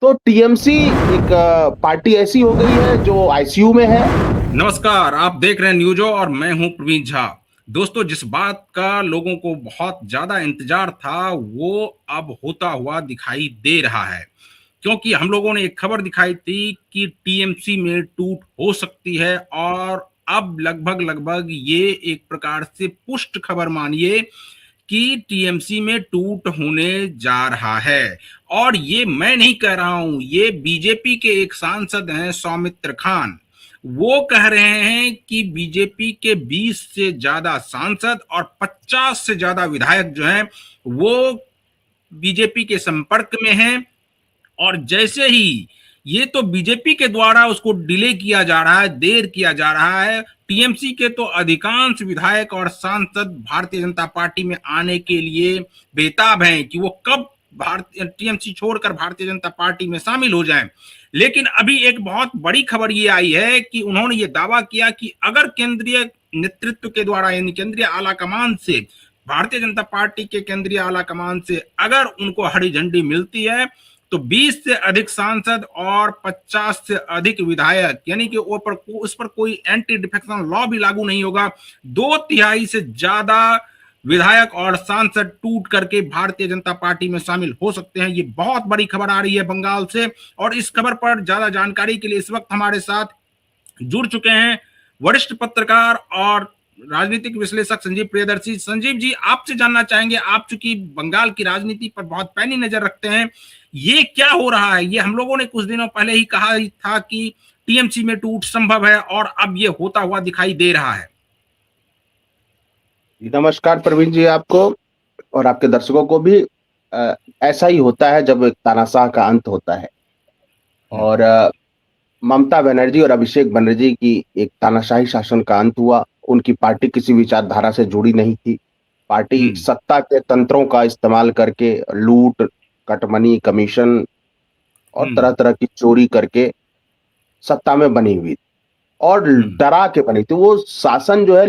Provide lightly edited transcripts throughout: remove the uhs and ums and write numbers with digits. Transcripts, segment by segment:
तो टीएमसी एक पार्टी ऐसी हो गई है जो आईसीयू में है। नमस्कार, आप देख रहे हैं न्यूजो और मैं हूं प्रवीण झा। दोस्तों, जिस बात का लोगों को बहुत ज्यादा इंतजार था वो अब होता हुआ दिखाई दे रहा है, क्योंकि हम लोगों ने एक खबर दिखाई थी कि टीएमसी में टूट हो सकती है और अब लगभग लगभग ये एक प्रकार से पुष्ट खबर मानिए कि टीएमसी में टूट होने जा रहा है। और ये मैं नहीं कह रहा हूं, ये बीजेपी के एक सांसद हैं सौमित्र खान। वो कह रहे हैं कि बीजेपी के 20 से ज्यादा सांसद और 50 से ज्यादा विधायक जो हैं वो बीजेपी के संपर्क में हैं। और जैसे ही ये तो बीजेपी के द्वारा उसको डिले किया जा रहा है, देर किया जा रहा है। टीएमसी के तो अधिकांश विधायक और सांसद भारतीय जनता पार्टी में आने के लिए बेताब हैं कि वो कब भारतीय टीएमसी छोड़कर भारतीय जनता पार्टी में शामिल हो जाएं। लेकिन अभी एक बहुत बड़ी खबर ये आई है कि उन्होंने ये दावा किया कि अगर केंद्रीय नेतृत्व के द्वारा यानी केंद्रीय आला कमान से, भारतीय जनता पार्टी के केंद्रीय आला कमान से अगर उनको हरी झंडी मिलती है तो 20 से अधिक सांसद और 50 से अधिक विधायक यानी कि उस पर कोई एंटी डिफेक्शन लॉ भी लागू नहीं होगा। 2/3 से ज्यादा विधायक और सांसद टूट करके भारतीय जनता पार्टी में शामिल हो सकते हैं। ये बहुत बड़ी खबर आ रही है बंगाल से। और इस खबर पर ज्यादा जानकारी के लिए इस वक्त हमारे साथ जुड़ चुके हैं वरिष्ठ पत्रकार और राजनीतिक विश्लेषक संजीव प्रियदर्शी। संजीव जी, आपसे जानना चाहेंगे, आप चूंकि बंगाल की राजनीति पर बहुत पैनी नजर रखते हैं, ये क्या हो रहा है? ये हम लोगों ने कुछ दिनों पहले ही कहा था कि टीएमसी में टूट संभव है और अब ये होता हुआ दिखाई दे रहा है। नमस्कार प्रवीण जी, आपको और आपके दर्शकों को भी। ऐसा ही होता है जब एक तानाशाह का अंत होता है। और ममता बनर्जी और अभिषेक बनर्जी की एक तानाशाही शासन का अंत हुआ। उनकी पार्टी किसी विचारधारा से जुड़ी नहीं थी। पार्टी सत्ता के तंत्रों का इस्तेमाल करके लूट, कटमनी, कमीशन और तरह तरह की चोरी करके सत्ता में बनी हुई थी और डरा के बनी थी। वो शासन जो है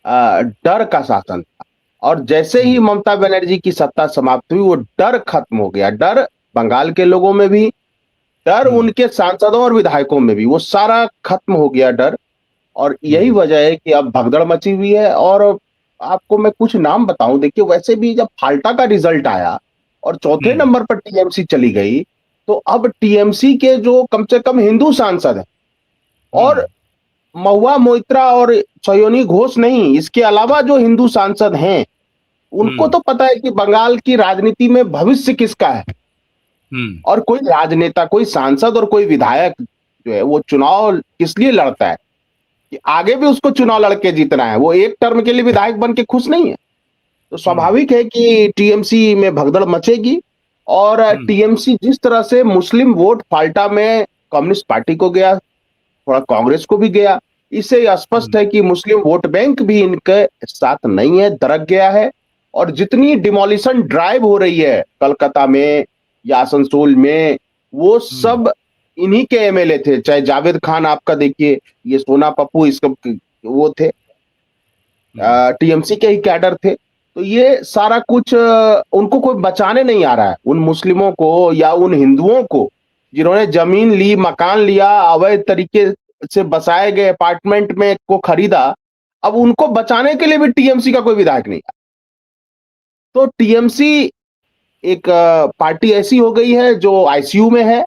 डर का शासन था। और जैसे ही ममता बनर्जी की सत्ता समाप्त हुई वो डर खत्म हो गया। डर बंगाल के लोगों में भी, डर उनके सांसदों और विधायकों में भी, वो सारा खत्म हो गया डर। और यही वजह है कि अब भगदड़ मची हुई है। और आपको मैं कुछ नाम बताऊं, देखिए वैसे भी जब फाल्टा का रिजल्ट आया और चौथे नंबर पर टीएमसी चली गई, तो अब टीएमसी के जो कम से कम हिंदू सांसद हैं, और महुआ मोइत्रा और सयोनी घोष नहीं, इसके अलावा जो हिंदू सांसद हैं उनको तो पता है कि बंगाल की राजनीति में भविष्य किसका है। और कोई राजनेता, कोई सांसद और कोई विधायक जो है वो चुनाव किस लिए लड़ता है कि आगे भी उसको चुनाव लड़के जीतना है। वो एक टर्म के लिए विधायक बन के खुश नहीं है। तो स्वाभाविक है कि टीएमसी में भगदड़ मचेगी। और टीएमसी जिस तरह से मुस्लिम वोट फाल्टा में कम्युनिस्ट पार्टी को गया, थोड़ा कांग्रेस को भी गया, इससे स्पष्ट है कि मुस्लिम वोट बैंक भी इनके साथ नहीं है, दरक गया है। और जितनी डिमोलिशन ड्राइव हो रही है कलकत्ता में या आसनसोल में, वो सब इन्हीं के एमएलए थे। चाहे जावेद खान आपका देखिए, ये सोना पप्पू, इसका वो थे, टीएमसी के ही कैडर थे। तो ये सारा कुछ उनको कोई बचाने नहीं आ रहा है, उन मुस्लिमों को या उन हिंदुओं को जिन्होंने जमीन ली, मकान लिया, अवैध तरीके से बसाए गए अपार्टमेंट में को खरीदा। अब उनको बचाने के लिए भी टीएमसी का कोई विधायक नहीं है। तो टीएमसी एक पार्टी ऐसी हो गई है जो आईसीयू में है।